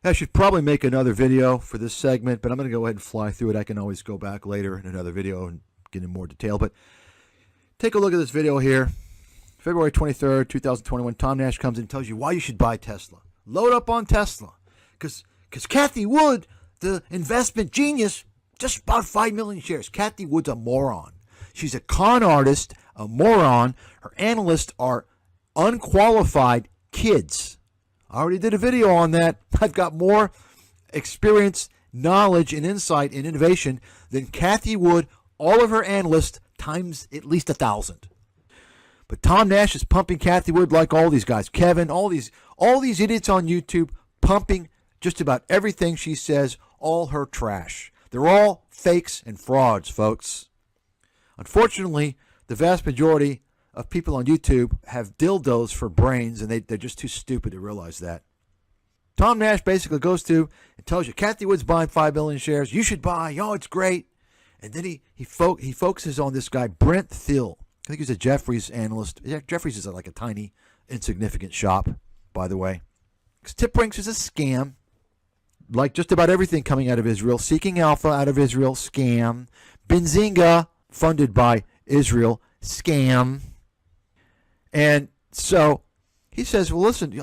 I should probably make another video for this segment, but I'm going to go ahead and fly through it. I can always go back later in another video and get in more detail. But take a look at this video here. February 23rd, 2021, Tom Nash comes in and tells you why you should buy Tesla. Load up on Tesla. Because Cathie Wood, the investment genius, just bought 5 million shares. Cathie Wood's a moron. She's a con artist, a moron. Her analysts are unqualified kids. I already did a video on that. I've got more experience, knowledge, and insight and innovation than Cathie Wood, all of her analysts, times at least 1,000. But Tom Nash is pumping Cathie Wood like all these guys. Kevin, all these idiots on YouTube pumping just about everything she says, all her trash. They're all fakes and frauds, folks. Unfortunately, the vast majority of people on YouTube have dildos for brains, and they're just too stupid to realize that. Tom Nash basically goes to and tells you, Cathie Wood's buying 5 million shares. You should buy. Oh, it's great. And then he focuses on this guy, Brent Thiel. I think he's a Jefferies analyst. Yeah, Jefferies is like a tiny, insignificant shop, by the way. Because TipRanks is a scam. Like just about everything coming out of Israel. Seeking Alpha out of Israel, scam. Benzinga, funded by Israel, scam. And so he says, well, listen,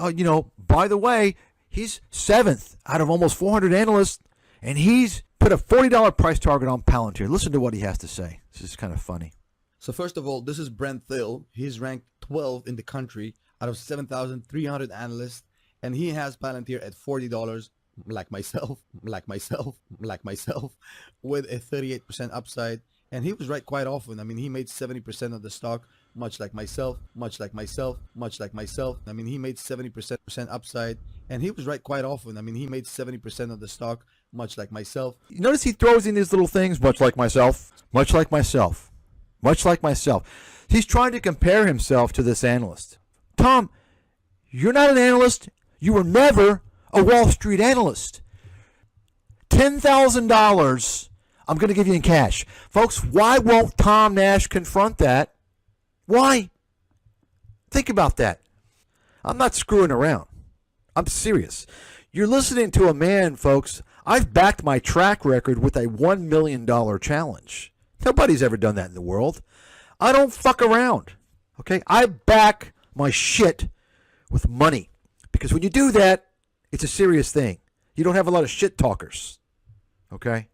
by the way, he's 7th out of almost 400 analysts, and he's put a $40 price target on Palantir. Listen to what he has to say. This is kind of funny. So first of all, this is Brent Thiel. He's ranked 12 in the country out of 7,300 analysts, and he has Palantir at $40, like myself, with a 38% upside. And he was right quite often. I mean, he made 70% of the stock, much like myself. I mean, he made 70% upside, and he was right quite often. I mean, he made 70% of the stock, much like myself. You notice he throws in these little things, much like myself. He's trying to compare himself to this analyst. Tom, you're not an analyst. You were never a Wall Street analyst. $10,000 I'm going to give you in cash. Folks, why won't Tom Nash confront that? Why? Think about that. I'm not screwing around. I'm serious. You're listening to a man, folks. I've backed my track record with a $1 million challenge. Nobody's ever done that in the world. I don't fuck around. Okay? I back my shit with money. Because when you do that, it's a serious thing. You don't have a lot of shit talkers. Okay?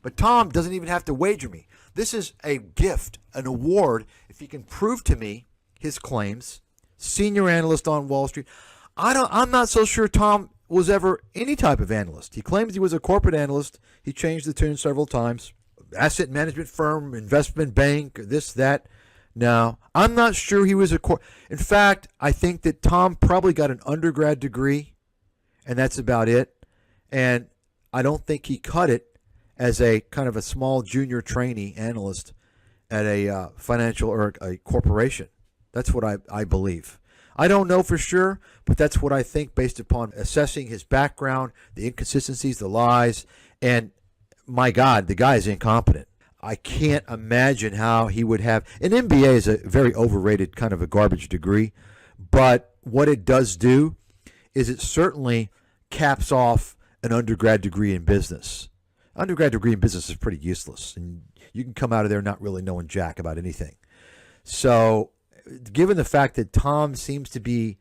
But Tom doesn't even have to wager me. This is a gift, an award, if he can prove to me his claims. Senior analyst on Wall Street. I'm not so sure Tom was ever any type of analyst. He claims he was a corporate analyst. He changed the tune several times. Asset management firm, investment bank, this, that. No, I'm not sure he was in fact, I think that Tom probably got an undergrad degree, and that's about it. And I don't think he cut it as a kind of a small junior trainee analyst at a financial or a corporation. That's what I believe. I don't know for sure, but that's what I think based upon assessing his background, the inconsistencies, the lies, and my God, the guy is incompetent. I can't imagine how he would have. An MBA is a very overrated kind of a garbage degree, but what it does do is it certainly caps off an undergrad degree in business. Undergrad degree in business is pretty useless, and you can come out of there not really knowing jack about anything. So, given the fact that Tom seems to be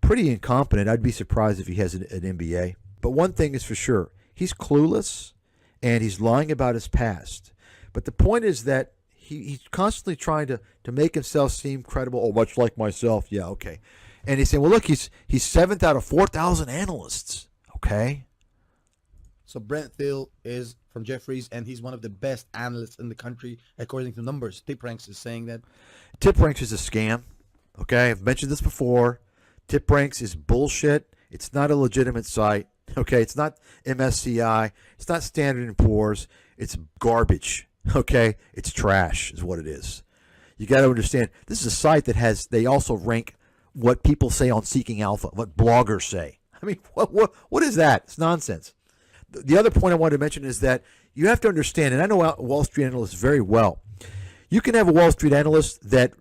pretty incompetent, I'd be surprised if he has an MBA. But one thing is for sure, he's clueless, and he's lying about his past. But the point is that he's constantly trying to make himself seem credible. Oh, much like myself. Yeah, okay. And he's saying, well, look, he's 7th out of 4,000 analysts. Okay. So Brent Thiel is from Jefferies, and he's one of the best analysts in the country, according to numbers. TipRanks is saying that. TipRanks is a scam. Okay, I've mentioned this before. TipRanks is bullshit. It's not a legitimate site. Okay, it's not MSCI. It's not Standard & Poor's. It's garbage. Okay, it's trash is what it is. You got to understand, this is a site that they also rank what people say on Seeking Alpha, what bloggers say. I mean, what is that? It's nonsense. The other point I wanted to mention is that you have to understand, and I know Wall Street analysts very well. You can have a Wall Street analyst that,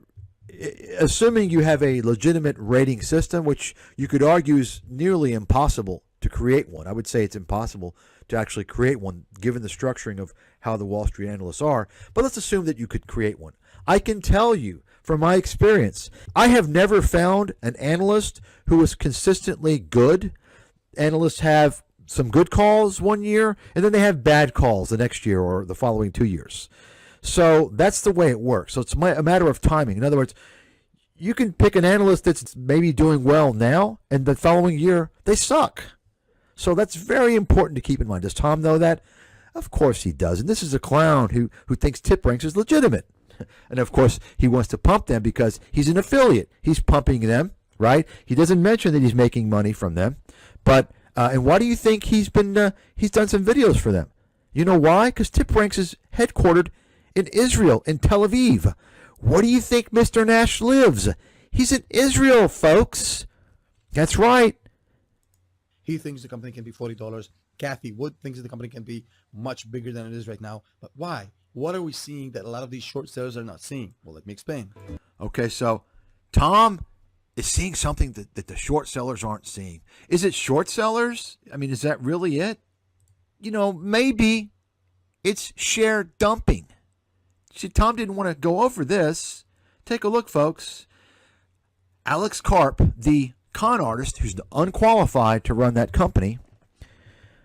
assuming you have a legitimate rating system, which you could argue is nearly impossible to create one. I would say it's impossible to actually create one given the structuring of how the Wall Street analysts are, but let's assume that you could create one. I can tell you from my experience, I have never found an analyst who is consistently good. Analysts have some good calls one year, and then they have bad calls the next year or the following 2 years. So that's the way it works. So it's a matter of timing. In other words, you can pick an analyst that's maybe doing well now, and the following year they suck. So that's very important to keep in mind. Does Tom know that? Of course he does. And this is a clown who thinks tip ranks is legitimate. And of course he wants to pump them because he's an affiliate. He's pumping them, right? He doesn't mention that he's making money from them. But and why do you think he's done some videos for them? You know why? Because Tip Ranks is headquartered in Israel, in Tel Aviv. Where do you think Mr. Nash lives? He's in Israel, folks. That's right. He thinks the company can be $40. Cathie Wood thinks the company can be much bigger than it is right now. But why? What are we seeing that a lot of these short sellers are not seeing? Well, let me explain. Okay, so Tom is seeing something that the short sellers aren't seeing. Is it short sellers? I mean, is that really it? You know, maybe it's share dumping. See, Tom didn't want to go over this. Take a look, folks. Alex Karp, the con artist who's unqualified to run that company,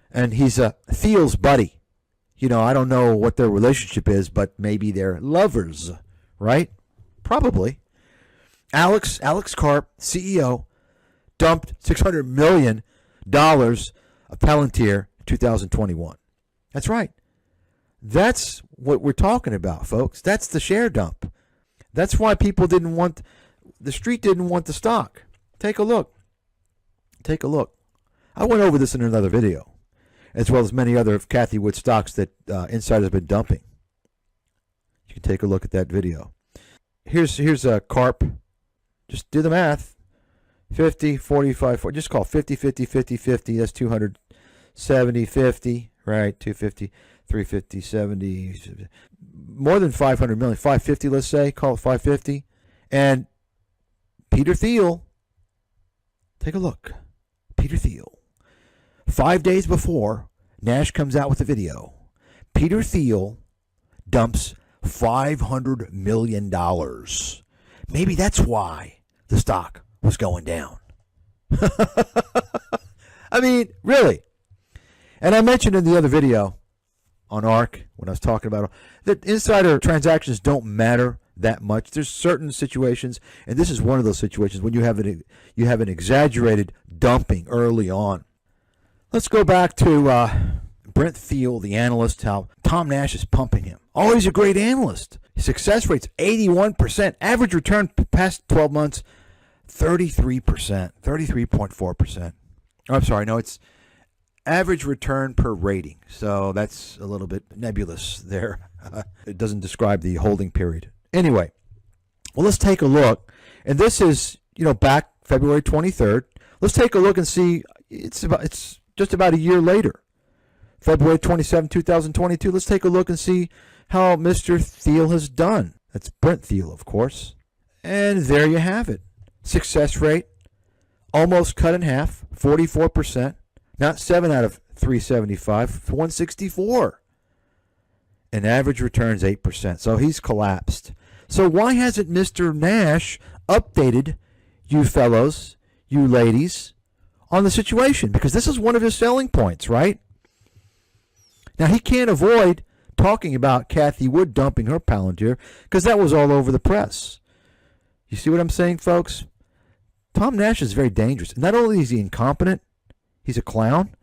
and he's Thiel's buddy. You know, I don't know what their relationship is, but maybe they're lovers, right? Probably. Alex Karp, CEO, dumped $600 million of Palantir in 2021. That's right. That's what we're talking about, folks. That's the share dump. That's why people the street didn't want the stock. Take a look. Take a look. I went over this in another video, as well as many other of Cathie Wood stocks that insiders have been dumping. You can take a look at that video. Here's a Karp. Just do the math. 50, 45, 40. Just call 50, 50, 50, 50. That's 270, 50, right? 250, 350, 70. More than 500 million. 550, let's say. Call it 550. And Peter Thiel, take a look. Peter Thiel. 5 days before Nash comes out with a video, Peter Thiel dumps $500 million. Maybe that's why the stock was going down. I mean, really. And I mentioned in the other video on ARK, when I was talking about it, that insider transactions don't matter that much. There's certain situations, and this is one of those situations when you have an exaggerated dumping early on. Let's go back to Brent Thiel, the analyst, how Tom Nash is pumping him. Oh, he's a great analyst. His success rate's 81%. Average return past 12 months, 33%, 33.4%. Oh, I'm sorry, no, it's average return per rating. So that's a little bit nebulous there. It doesn't describe the holding period. Anyway, well, let's take a look. And this is, back February 23rd. Let's take a look and see. It's just about a year later. February 27, 2022. Let's take a look and see how Mr. Thiel has done. That's Brent Thiel, of course. And there you have it. Success rate almost cut in half, 44%. Not 7 out of 375, 164. And average returns 8%. So he's collapsed. So why hasn't Mr. Nash updated you fellows, you ladies, on the situation? Because this is one of his selling points, right? Now, he can't avoid talking about Cathie Wood dumping her Palantir because that was all over the press. You see what I'm saying, folks? Tom Nash is very dangerous. Not only is he incompetent, he's a clown,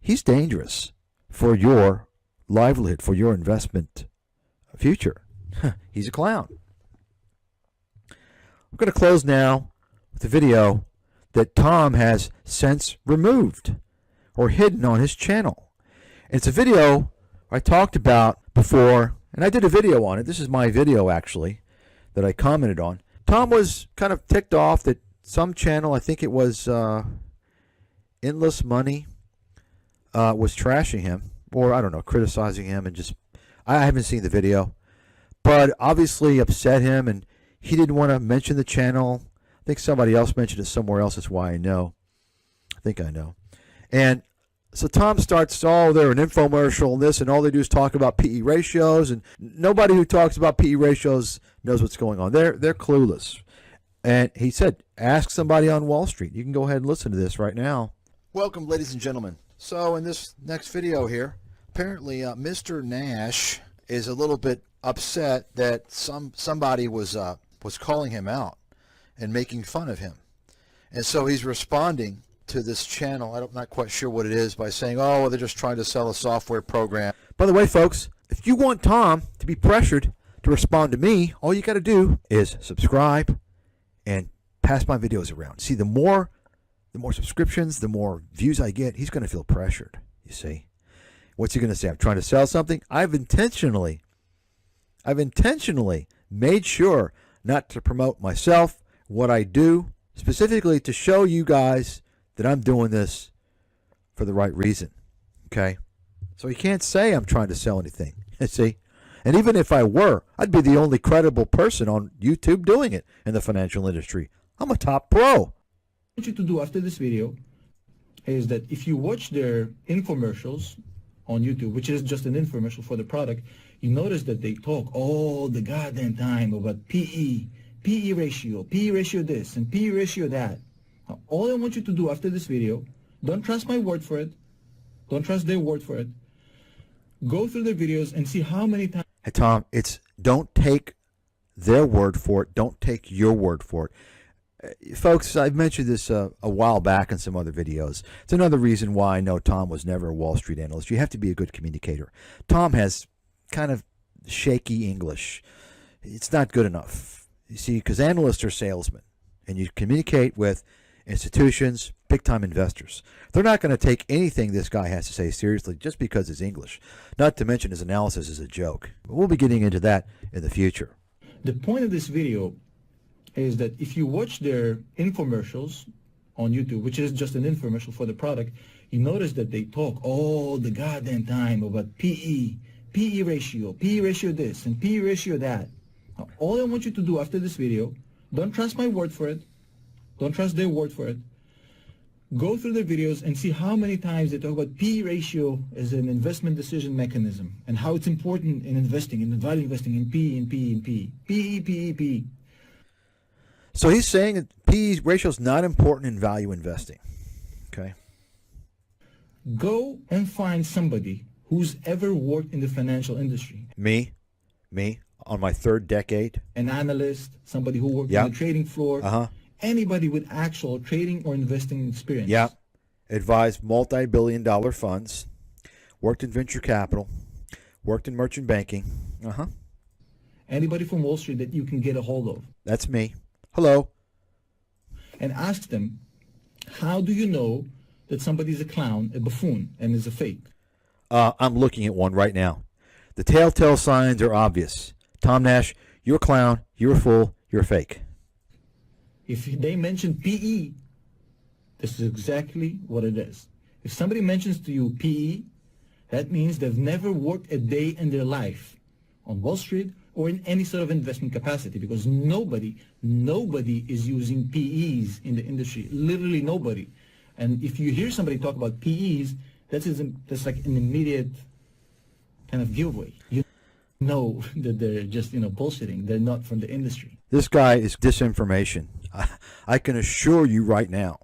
he's dangerous for your livelihood, for your investment future. He's a clown. We're going to close now with a video that Tom has since removed or hidden on his channel. And it's a video I talked about before, and I did a video on it. This is my video, actually, that I commented on. Tom was kind of ticked off that some channel, I think it was Endless Money, was trashing him, or I don't know, criticizing him, and just, I haven't seen the video, but obviously upset him, and he didn't want to mention the channel. I think somebody else mentioned it somewhere else. That's why I know. I think I know. And so Tom starts, oh, they're an infomercial and this, and all they do is talk about PE ratios, and nobody who talks about PE ratios knows what's going on. They're clueless. And he said, ask somebody on Wall Street. You can go ahead and listen to this right now. Welcome, ladies and gentlemen. So in this next video here, apparently Mr. Nash is a little bit upset that somebody was calling him out and making fun of him. And so he's responding to this channel, I'm not quite sure what it is, by saying, oh, well, they're just trying to sell a software program. By the way, folks, if you want Tom to be pressured to respond to me, all you got to do is subscribe and pass my videos around. See, the more subscriptions, the more views I get, he's going to feel pressured, you see. What's he going to say? I'm trying to sell something? I've intentionally made sure not to promote myself, what I do, specifically to show you guys that I'm doing this for the right reason, okay? So you can't say I'm trying to sell anything, you see? And even if I were, I'd be the only credible person on YouTube doing it in the financial industry. I'm a top pro. What I want you to do after this video is that if you watch their infomercials on YouTube, which is just an infomercial for the product, you notice that they talk all the goddamn time about PE ratio this, and PE ratio that. Now, all I want you to do after this video, don't trust my word for it, don't trust their word for it, go through their videos and see how many times. Hey, Tom, don't take their word for it, don't take your word for it. Folks, I've mentioned this a while back in some other videos. It's another reason why I know Tom was never a Wall Street analyst. You have to be a good communicator. Tom has kind of shaky English. It's not good enough. You see, because analysts are salesmen, and you communicate with institutions, big-time investors. They're not going to take anything this guy has to say seriously just because it's English. Not to mention his analysis is a joke. But we'll be getting into that in the future. The point of this video is that if you watch their infomercials on YouTube, which is just an infomercial for the product, you notice that they talk all the goddamn time about PE ratio this, and PE ratio that. Now, all I want you to do after this video, don't trust my word for it, don't trust their word for it, go through their videos and see how many times they talk about PE ratio as an investment decision mechanism and how it's important in investing, in value investing, in PE. So he's saying that PE ratio is not important in value investing. Okay. Go and find somebody who's ever worked in the financial industry. Me, on my third decade. An analyst, somebody who worked on the trading floor. Anybody with actual trading or investing experience. Yeah. Advised multi-billion-dollar funds. Worked in venture capital. Worked in merchant banking. Anybody from Wall Street that you can get a hold of. That's me. Hello. And ask them, how do you know that somebody's a clown, a buffoon, and is a fake? I'm looking at one right now. The telltale signs are obvious. Tom Nash, you're a clown, you're a fool, you're a fake. If they mention PE, this is exactly what it is. If somebody mentions to you PE, that means they've never worked a day in their life on Wall Street or in any sort of investment capacity, because nobody is using PEs in the industry. Literally nobody. And if you hear somebody talk about PEs, that's like an immediate kind of giveaway. You know that they're just bullshitting. They're not from the industry. This guy is disinformation. I can assure you right now,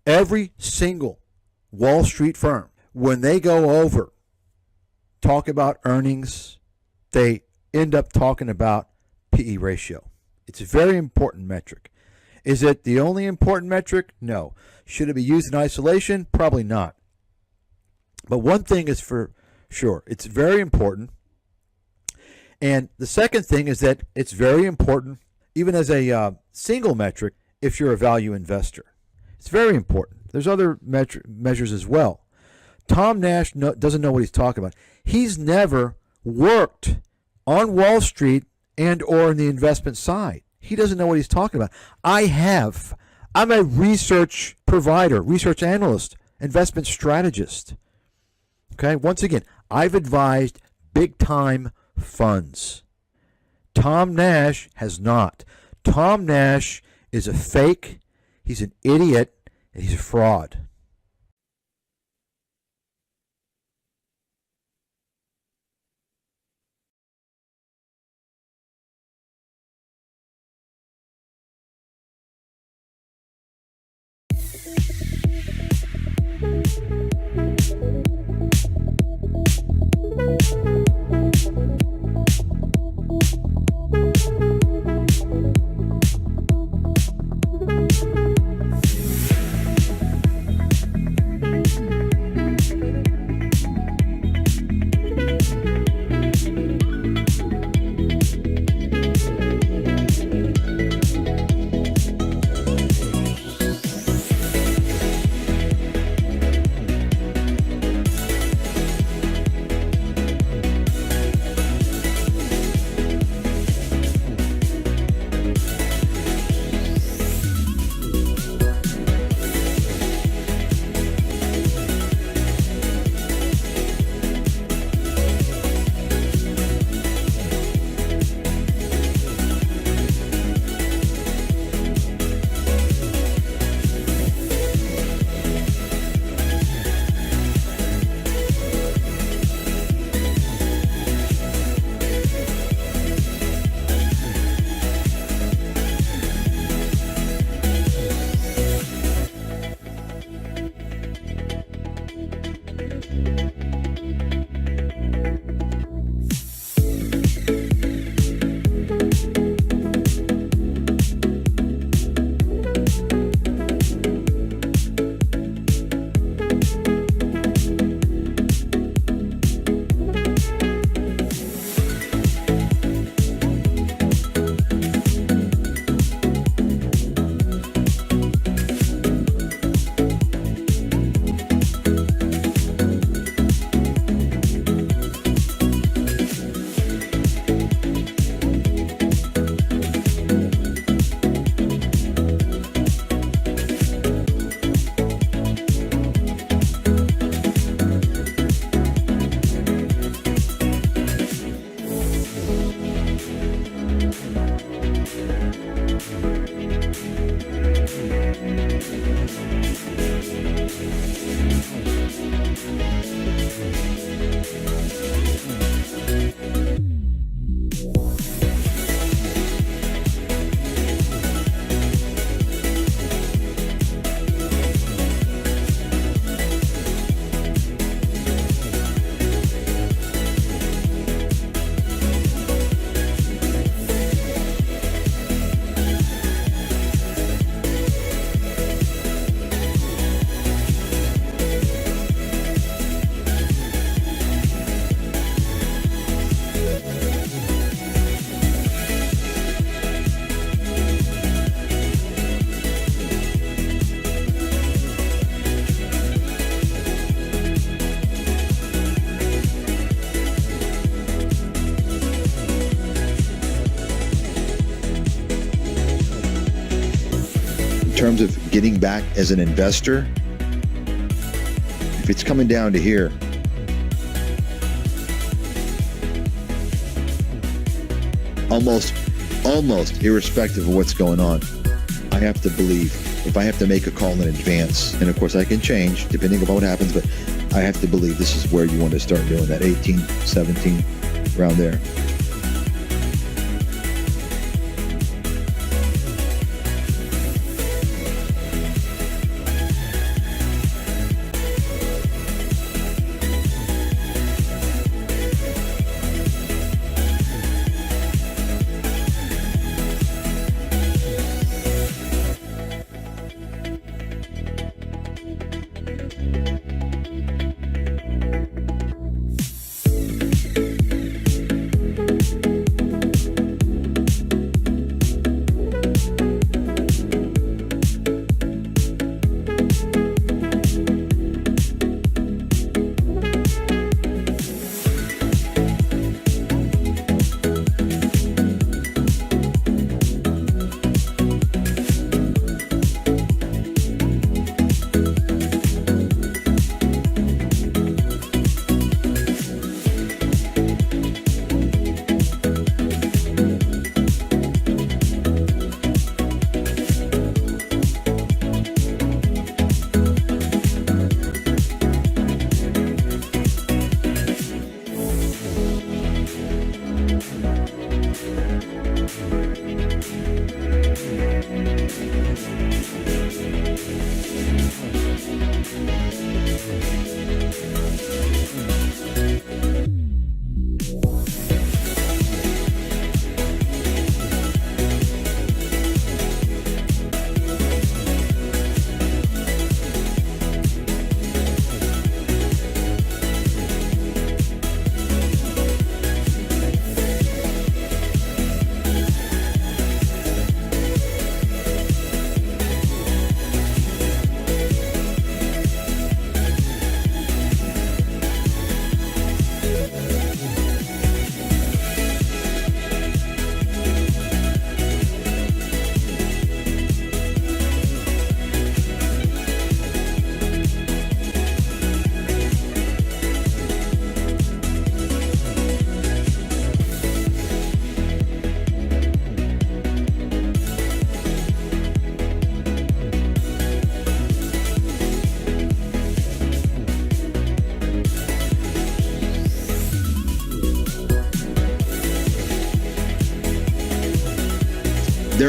every single Wall Street firm, when they go over, talk about earnings, they end up talking about PE ratio. It's a very important metric. Is it the only important metric? No. Should it be used in isolation? Probably not. But one thing is for sure, it's very important. And the second thing is that it's very important even as a single metric if you're a value investor. It's very important. There's other measures as well. Tom Nash doesn't know what he's talking about. He's never worked on Wall Street and or in the investment side. He doesn't know what he's talking about. I have. I'm a research provider, research analyst, investment strategist. Okay, once again, I've advised big-time funds. Tom Nash has not. Tom Nash is a fake, he's an idiot, and he's a fraud. terms of getting back as an investor, if it's coming down to here, almost irrespective of what's going on, I have to believe. If I have to make a call in advance, and of course I can change depending on what happens, but I have to believe this is where you want to start doing that 18, 17, around there.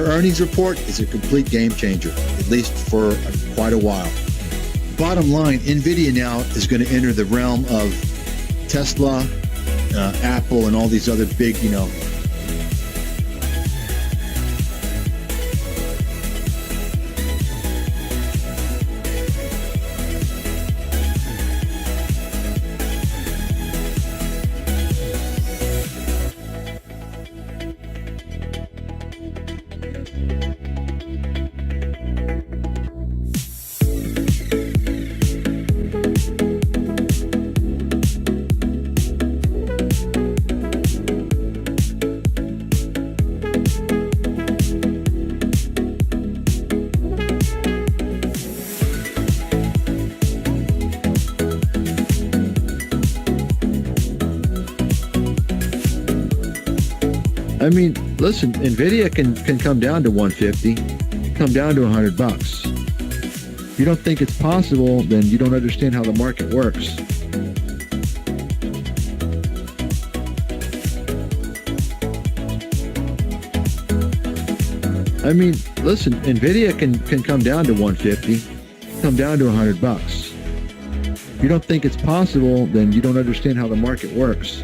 Their earnings report is a complete game changer, at least for quite a while. Bottom line, NVIDIA now is going to enter the realm of Tesla, Apple, and all these other big, I mean, listen, NVIDIA can come down to 150, come down to $100. If you don't think it's possible, then you don't understand how the market works. I mean, listen, NVIDIA can come down to 150, come down to $100. If you don't think it's possible, then you don't understand how the market works.